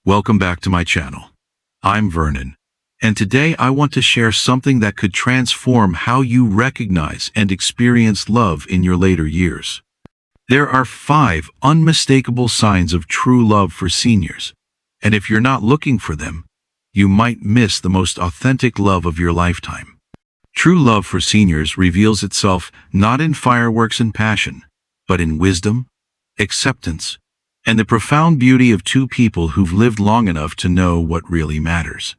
Welcome back to my channel. I'm Vernon, and today I want to share something that could transform how you recognize and experience love in your later years. There are 5 unmistakable signs of true love for seniors, and if you're not looking for them, you might miss the most authentic love of your lifetime. True love for seniors reveals itself not in fireworks and passion, but in wisdom, acceptance, and the profound beauty of 2 people who've lived long enough to know what really matters.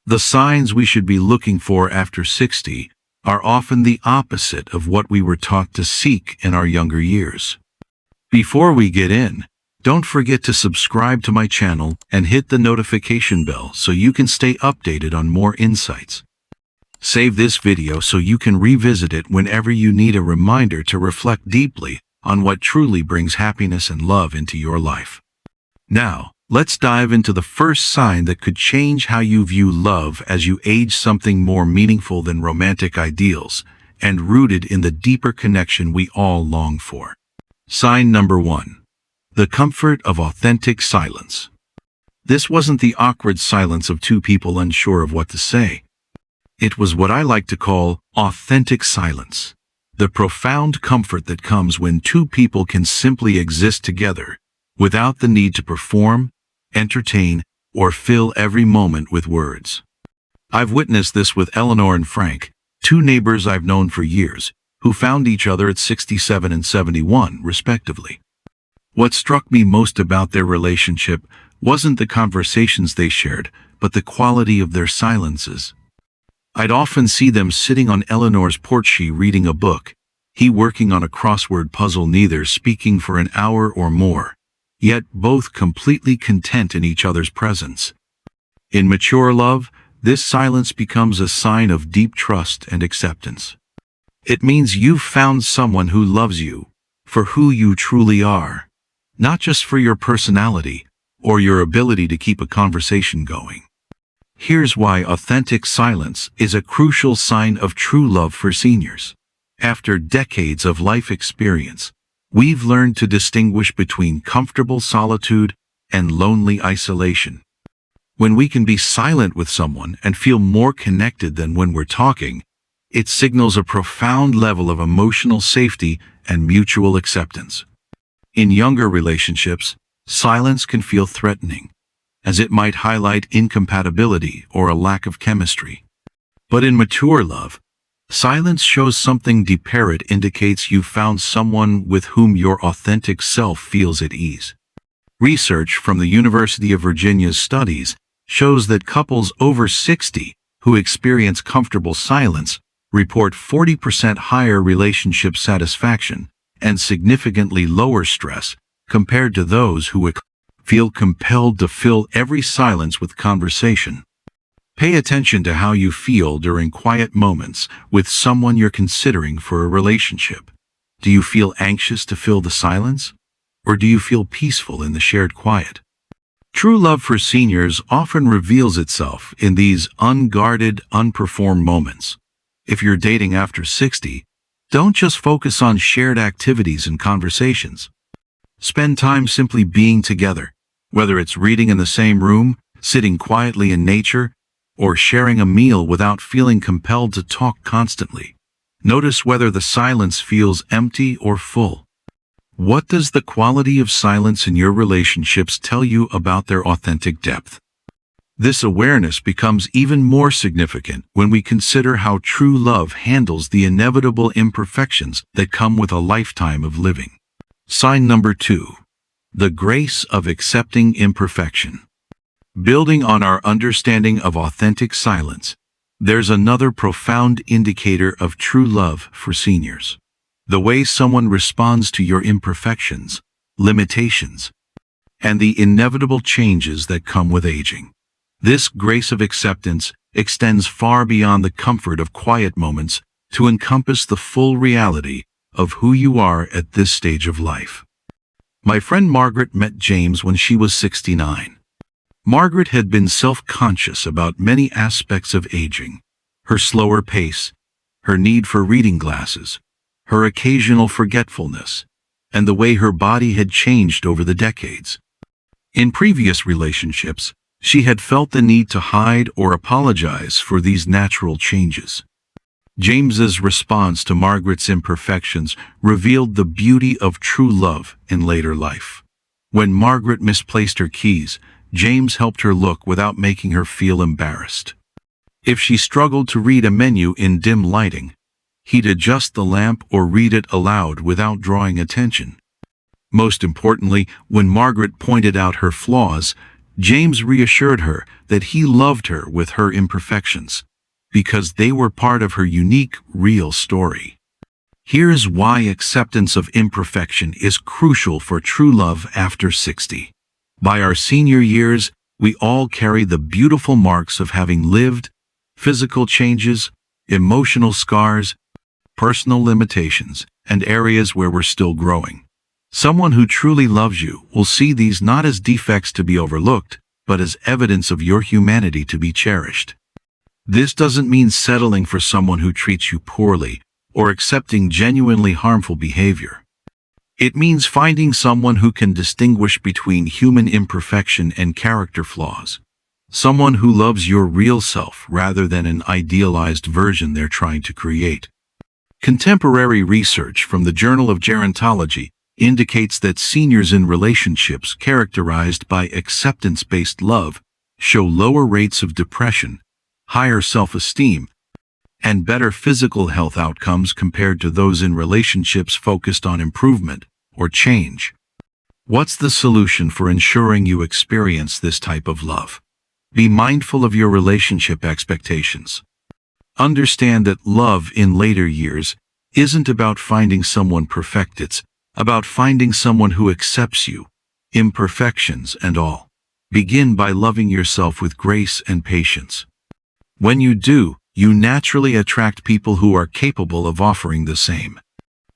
The signs we should be looking for after 60 are often the opposite of what we were taught to seek in our younger years. Before we get in, don't forget to subscribe to my channel and hit the notification bell so you can stay updated on more insights. Save this video so you can revisit it whenever you need a reminder to reflect deeply on what truly brings happiness and love into your life. Now, let's dive into the first sign that could change how you view love as you age, something more meaningful than romantic ideals and rooted in the deeper connection we all long for. Sign number 1. The comfort of authentic silence. This wasn't the awkward silence of 2 people unsure of what to say. It was what I like to call authentic silence. The profound comfort that comes when 2 people can simply exist together without the need to perform, entertain, or fill every moment with words. I've witnessed this with Eleanor and Frank, 2 neighbors I've known for years, who found each other at 67 and 71, respectively. What struck me most about their relationship wasn't the conversations they shared, but the quality of their silences. I'd often see them sitting on Eleanor's porch, she reading a book, he working on a crossword puzzle, neither speaking for an hour or more, yet both completely content in each other's presence. In mature love, this silence becomes a sign of deep trust and acceptance. It means you've found someone who loves you for who you truly are, not just for your personality or your ability to keep a conversation going. Here's why authentic silence is a crucial sign of true love for seniors. After decades of life experience, we've learned to distinguish between comfortable solitude and lonely isolation. When we can be silent with someone and feel more connected than when we're talking, it signals a profound level of emotional safety and mutual acceptance. In younger relationships, silence can feel threatening, as it might highlight incompatibility or a lack of chemistry. But in mature love, silence shows something deeper. It indicates you've found someone with whom your authentic self feels at ease. Research from the University of Virginia's studies shows that couples over 60 who experience comfortable silence report 40% higher relationship satisfaction and significantly lower stress compared to those who feel compelled to fill every silence with conversation. Pay attention to how you feel during quiet moments with someone you're considering for a relationship. Do you feel anxious to fill the silence? Or do you feel peaceful in the shared quiet? True love for seniors often reveals itself in these unguarded, unperformed moments. If you're dating after 60, don't just focus on shared activities and conversations. Spend time simply being together, whether it's reading in the same room, sitting quietly in nature, or sharing a meal without feeling compelled to talk constantly. Notice whether the silence feels empty or full. What does the quality of silence in your relationships tell you about their authentic depth? This awareness becomes even more significant when we consider how true love handles the inevitable imperfections that come with a lifetime of living. Sign number 2. The grace of accepting imperfection. Building on our understanding of authentic silence, there's another profound indicator of true love for seniors. The way someone responds to your imperfections, limitations, and the inevitable changes that come with aging. This grace of acceptance extends far beyond the comfort of quiet moments to encompass the full reality of who you are at this stage of life. My friend Margaret met James when she was 69. Margaret had been self-conscious about many aspects of aging: her slower pace, her need for reading glasses, her occasional forgetfulness, and the way her body had changed over the decades. In previous relationships, she had felt the need to hide or apologize for these natural changes. James's response to Margaret's imperfections revealed the beauty of true love in later life. When Margaret misplaced her keys, James helped her look without making her feel embarrassed. If she struggled to read a menu in dim lighting, he'd adjust the lamp or read it aloud without drawing attention. Most importantly, when Margaret pointed out her flaws, James reassured her that he loved her with her imperfections, because they were part of her unique, real story. Here's why acceptance of imperfection is crucial for true love after 60. By our senior years, we all carry the beautiful marks of having lived, physical changes, emotional scars, personal limitations, and areas where we're still growing. Someone who truly loves you will see these not as defects to be overlooked, but as evidence of your humanity to be cherished. This doesn't mean settling for someone who treats you poorly or accepting genuinely harmful behavior. It means finding someone who can distinguish between human imperfection and character flaws. Someone who loves your real self rather than an idealized version they're trying to create. Contemporary research from the Journal of Gerontology indicates that seniors in relationships characterized by acceptance-based love show lower rates of depression, higher self-esteem, and better physical health outcomes compared to those in relationships focused on improvement or change. What's the solution for ensuring you experience this type of love? Be mindful of your relationship expectations. Understand that love in later years isn't about finding someone perfect, it's about finding someone who accepts you, imperfections and all. Begin by loving yourself with grace and patience. When you do, you naturally attract people who are capable of offering the same.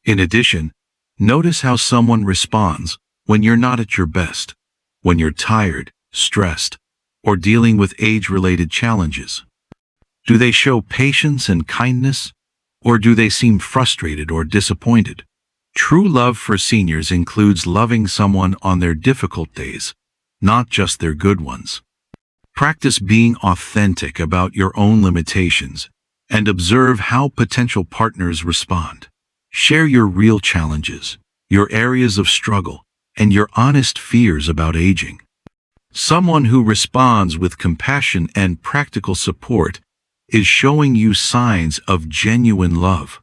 In addition, notice how someone responds when you're not at your best, when you're tired, stressed, or dealing with age-related challenges. Do they show patience and kindness, or do they seem frustrated or disappointed? True love for seniors includes loving someone on their difficult days, not just their good ones. Practice being authentic about your own limitations and observe how potential partners respond. Share your real challenges, your areas of struggle, and your honest fears about aging. Someone who responds with compassion and practical support is showing you signs of genuine love.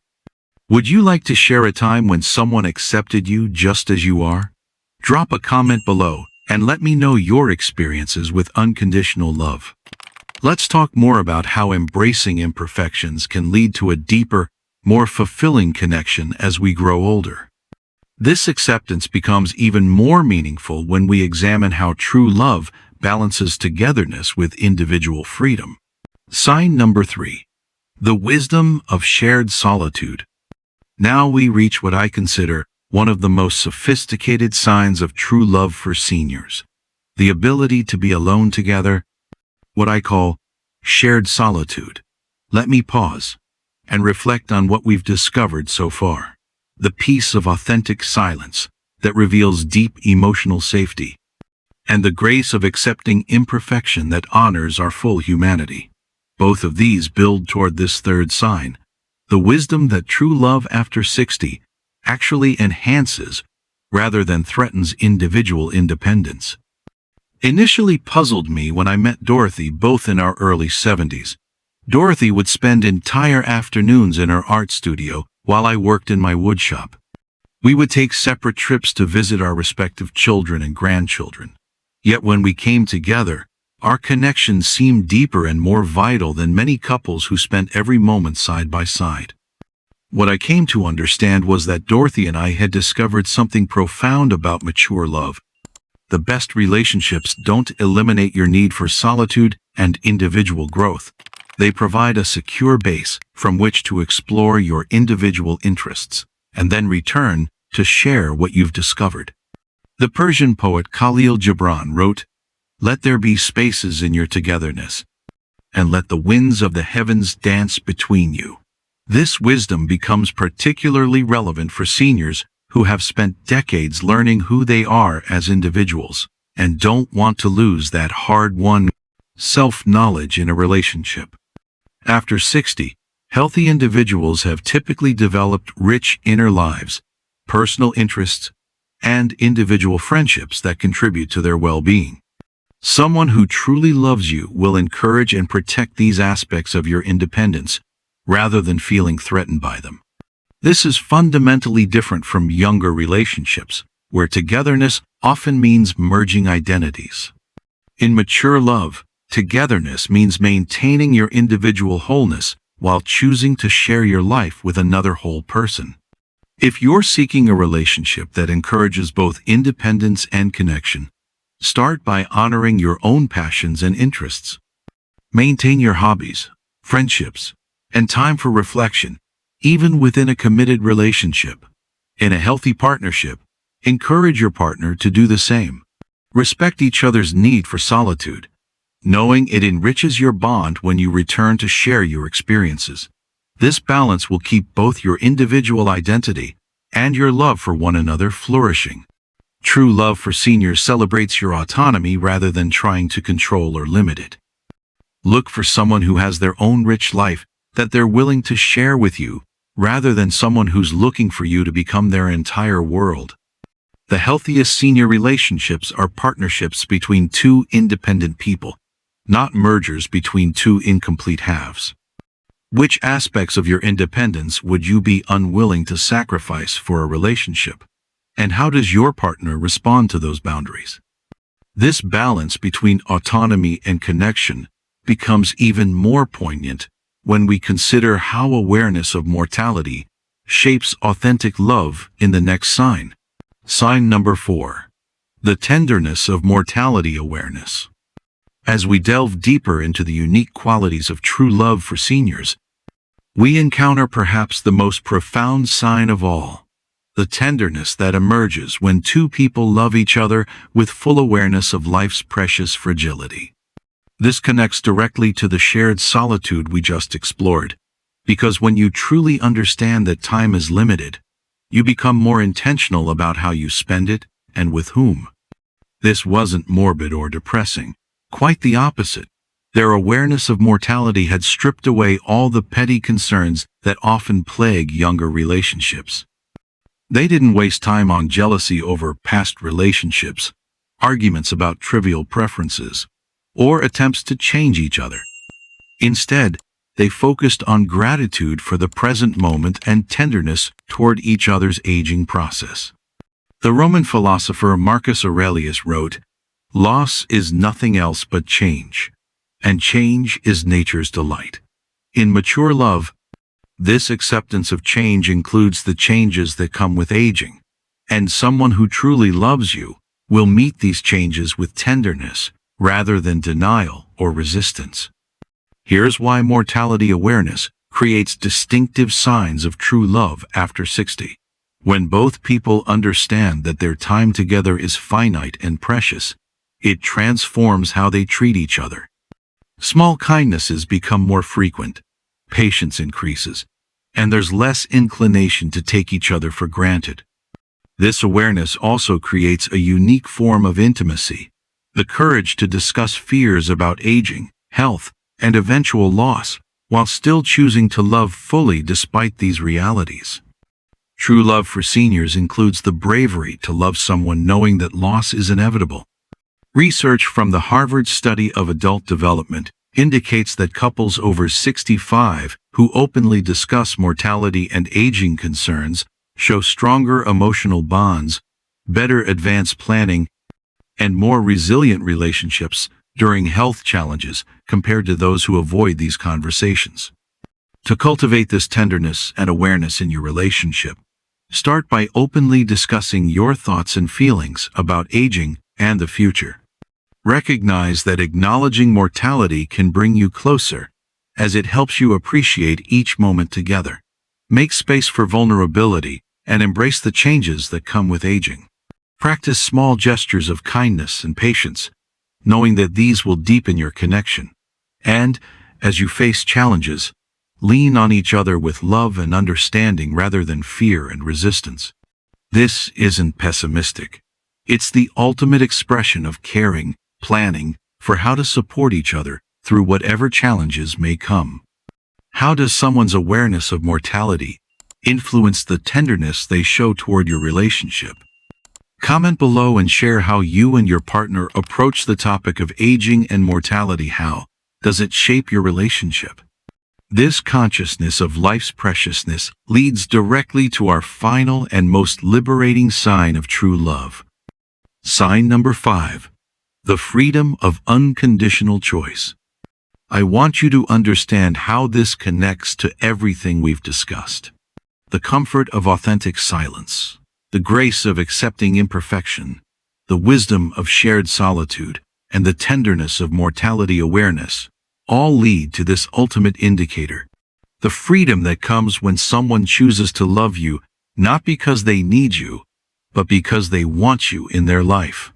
Would you like to share a time when someone accepted you just as you are? Drop a comment below and let me know your experiences with unconditional love. Let's talk more about how embracing imperfections can lead to a deeper, more fulfilling connection as we grow older. This acceptance becomes even more meaningful when we examine how true love balances togetherness with individual freedom. Sign number 3. The wisdom of shared solitude. Now we reach what I consider one of the most sophisticated signs of true love for seniors. The ability to be alone together, what I call shared solitude. Let me pause and reflect on what we've discovered so far. The peace of authentic silence that reveals deep emotional safety, and the grace of accepting imperfection that honors our full humanity. Both of these build toward this third sign, the wisdom that true love after 60 actually enhances rather than threatens individual independence. Initially puzzled me when I met Dorothy, both in our early 70s. Dorothy would spend entire afternoons in her art studio while I worked in my woodshop. We would take separate trips to visit our respective children and grandchildren. Yet when we came together, our connection seemed deeper and more vital than many couples who spent every moment side by side. What I came to understand was that Dorothy and I had discovered something profound about mature love. The best relationships don't eliminate your need for solitude and individual growth. They provide a secure base from which to explore your individual interests, and then return to share what you've discovered. The Persian poet Khalil Gibran wrote, "Let there be spaces in your togetherness, and let the winds of the heavens dance between you." This wisdom becomes particularly relevant for seniors who have spent decades learning who they are as individuals and don't want to lose that hard-won self-knowledge in a relationship. After 60, healthy individuals have typically developed rich inner lives, personal interests, and individual friendships that contribute to their well-being. Someone who truly loves you will encourage and protect these aspects of your independence rather than feeling threatened by them. This is fundamentally different from younger relationships, where togetherness often means merging identities. In mature love, togetherness means maintaining your individual wholeness while choosing to share your life with another whole person. If you're seeking a relationship that encourages both independence and connection, start by honoring your own passions and interests. Maintain your hobbies, friendships, and time for reflection, even within a committed relationship. In a healthy partnership, encourage your partner to do the same. Respect each other's need for solitude, knowing it enriches your bond when you return to share your experiences. This balance will keep both your individual identity and your love for one another flourishing. True love for seniors celebrates your autonomy rather than trying to control or limit it. Look for someone who has their own rich life that they're willing to share with you, rather than someone who's looking for you to become their entire world. The healthiest senior relationships are partnerships between two independent people, not mergers between two incomplete halves. Which aspects of your independence would you be unwilling to sacrifice for a relationship? And how does your partner respond to those boundaries? This balance between autonomy and connection becomes even more poignant when we consider how awareness of mortality shapes authentic love in the next sign. Sign number 4. The tenderness of mortality awareness. As we delve deeper into the unique qualities of true love for seniors, we encounter perhaps the most profound sign of all, the tenderness that emerges when two people love each other with full awareness of life's precious fragility. This connects directly to the shared solitude we just explored, because when you truly understand that time is limited, you become more intentional about how you spend it and with whom. This wasn't morbid or depressing. Quite the opposite. Their awareness of mortality had stripped away all the petty concerns that often plague younger relationships. They didn't waste time on jealousy over past relationships, arguments about trivial preferences, or attempts to change each other. Instead, they focused on gratitude for the present moment and tenderness toward each other's aging process. The Roman philosopher Marcus Aurelius wrote, "Loss is nothing else but change, and change is nature's delight." In mature love, this acceptance of change includes the changes that come with aging, and someone who truly loves you will meet these changes with tenderness rather than denial or resistance. Here's why mortality awareness creates distinctive signs of true love after 60. When both people understand that their time together is finite and precious, it transforms how they treat each other. Small kindnesses become more frequent, patience increases, and there's less inclination to take each other for granted. This awareness also creates a unique form of intimacy, the courage to discuss fears about aging, health, and eventual loss, while still choosing to love fully despite these realities. True love for seniors includes the bravery to love someone knowing that loss is inevitable. Research from the Harvard Study of Adult Development indicates that couples over 65 who openly discuss mortality and aging concerns show stronger emotional bonds, better advanced planning, and more resilient relationships during health challenges compared to those who avoid these conversations. To cultivate this tenderness and awareness in your relationship, start by openly discussing your thoughts and feelings about aging and the future. Recognize that acknowledging mortality can bring you closer, as it helps you appreciate each moment together. Make space for vulnerability and embrace the changes that come with aging. Practice small gestures of kindness and patience, knowing that these will deepen your connection. And, as you face challenges, lean on each other with love and understanding rather than fear and resistance. This isn't pessimistic. It's the ultimate expression of caring, planning for how to support each other through whatever challenges may come. How does someone's awareness of mortality influence the tenderness they show toward your relationship? Comment below and share how you and your partner approach the topic of aging and mortality. How does it shape your relationship? This consciousness of life's preciousness leads directly to our final and most liberating sign of true love. Sign number 5. The freedom of unconditional choice. I want you to understand how this connects to everything we've discussed. The comfort of authentic silence, the grace of accepting imperfection, the wisdom of shared solitude, and the tenderness of mortality awareness all lead to this ultimate indicator. The freedom that comes when someone chooses to love you not because they need you, but because they want you in their life.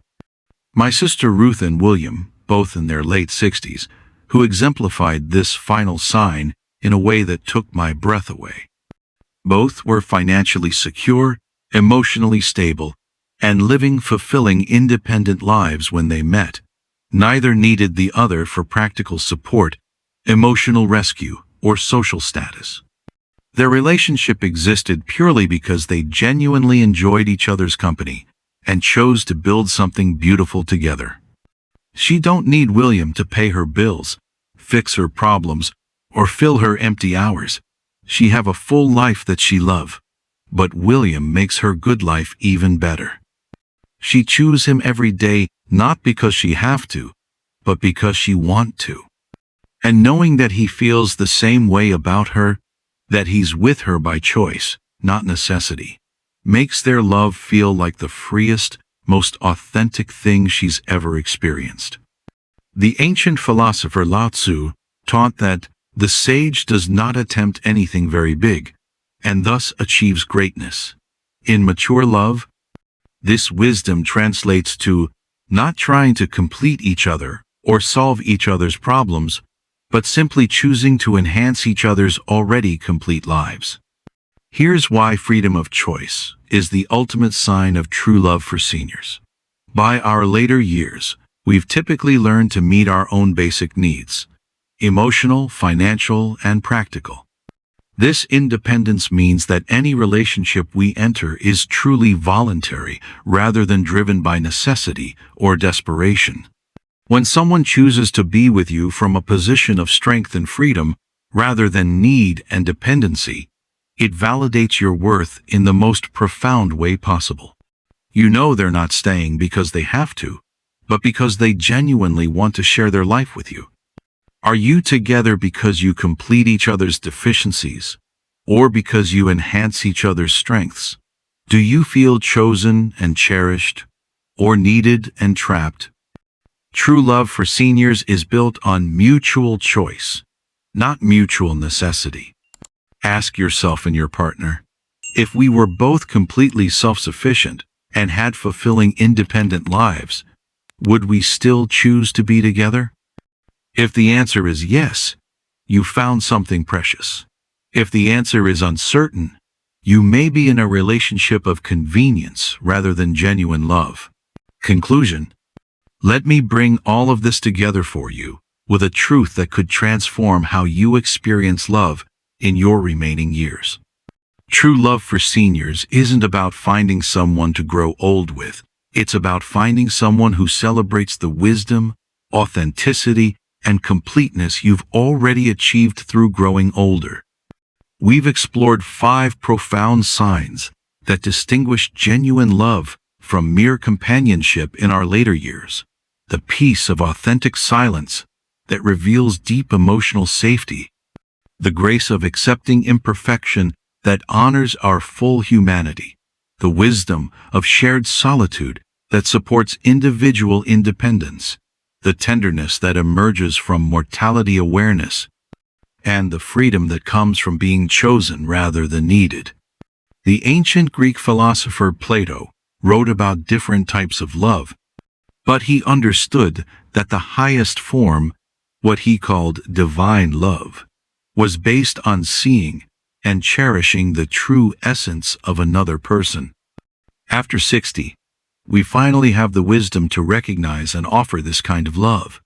My sister Ruth and William, both in their late 60s, who exemplified this final sign in a way that took my breath away. Both were financially secure, emotionally stable, and living fulfilling independent lives when they met. Neither needed the other for practical support, emotional rescue, or social status. Their relationship existed purely because they genuinely enjoyed each other's company and chose to build something beautiful together. She don't need William to pay her bills, fix her problems, or fill her empty hours. She have a full life that she love, but William makes her good life even better. She choose him every day not because she have to, but because she want to. And knowing that he feels the same way about her, that he's with her by choice, not necessity, makes their love feel like the freest, most authentic thing she's ever experienced. The ancient philosopher Lao Tzu taught that the sage does not attempt anything very big, and thus achieves greatness. In mature love, this wisdom translates to not trying to complete each other or solve each other's problems, but simply choosing to enhance each other's already complete lives. Here's why freedom of choice is the ultimate sign of true love for seniors. By our later years, we've typically learned to meet our own basic needs: emotional, financial, and practical. This independence means that any relationship we enter is truly voluntary rather than driven by necessity or desperation. When someone chooses to be with you from a position of strength and freedom rather than need and dependency, it validates your worth in the most profound way possible. You know they're not staying because they have to, but because they genuinely want to share their life with you. Are you together because you complete each other's deficiencies, or because you enhance each other's strengths? Do you feel chosen and cherished, or needed and trapped? True love for seniors is built on mutual choice, not mutual necessity. Ask yourself and your partner, if we were both completely self-sufficient and had fulfilling independent lives, would we still choose to be together? If the answer is yes, you found something precious. If the answer is uncertain, you may be in a relationship of convenience rather than genuine love. Conclusion: let me bring all of this together for you with a truth that could transform how you experience love in your remaining years. True love for seniors isn't about finding someone to grow old with. It's about finding someone who celebrates the wisdom, authenticity, and completeness you've already achieved through growing older. We've explored 5 profound signs that distinguish genuine love from mere companionship in our later years. The peace of authentic silence that reveals deep emotional safety. The grace of accepting imperfection that honors our full humanity. The wisdom of shared solitude that supports individual independence. The tenderness that emerges from mortality awareness, and the freedom that comes from being chosen rather than needed. The ancient Greek philosopher Plato wrote about different types of love, but he understood that the highest form, what he called divine love, was based on seeing and cherishing the true essence of another person. After 60, we finally have the wisdom to recognize and offer this kind of love.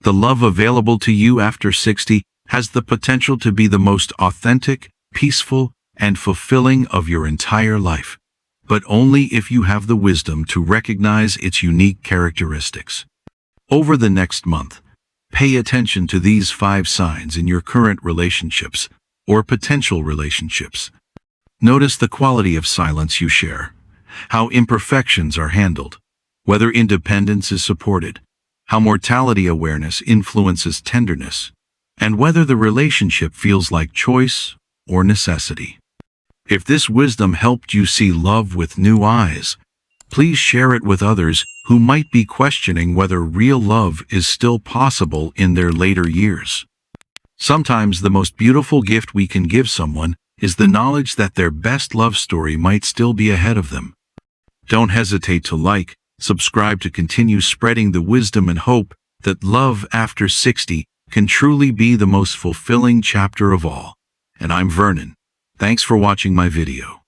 The love available to you after 60 has the potential to be the most authentic, peaceful, and fulfilling of your entire life, but only if you have the wisdom to recognize its unique characteristics. Over the next month, pay attention to these 5 signs in your current relationships or potential relationships. Notice the quality of silence you share, how imperfections are handled, whether independence is supported, how mortality awareness influences tenderness, and whether the relationship feels like choice or necessity. If this wisdom helped you see love with new eyes, please share it with others who might be questioning whether real love is still possible in their later years. Sometimes the most beautiful gift we can give someone is the knowledge that their best love story might still be ahead of them. Don't hesitate to like, subscribe to continue spreading the wisdom and hope that love after 60 can truly be the most fulfilling chapter of all. And I'm Vernon. Thanks for watching my video.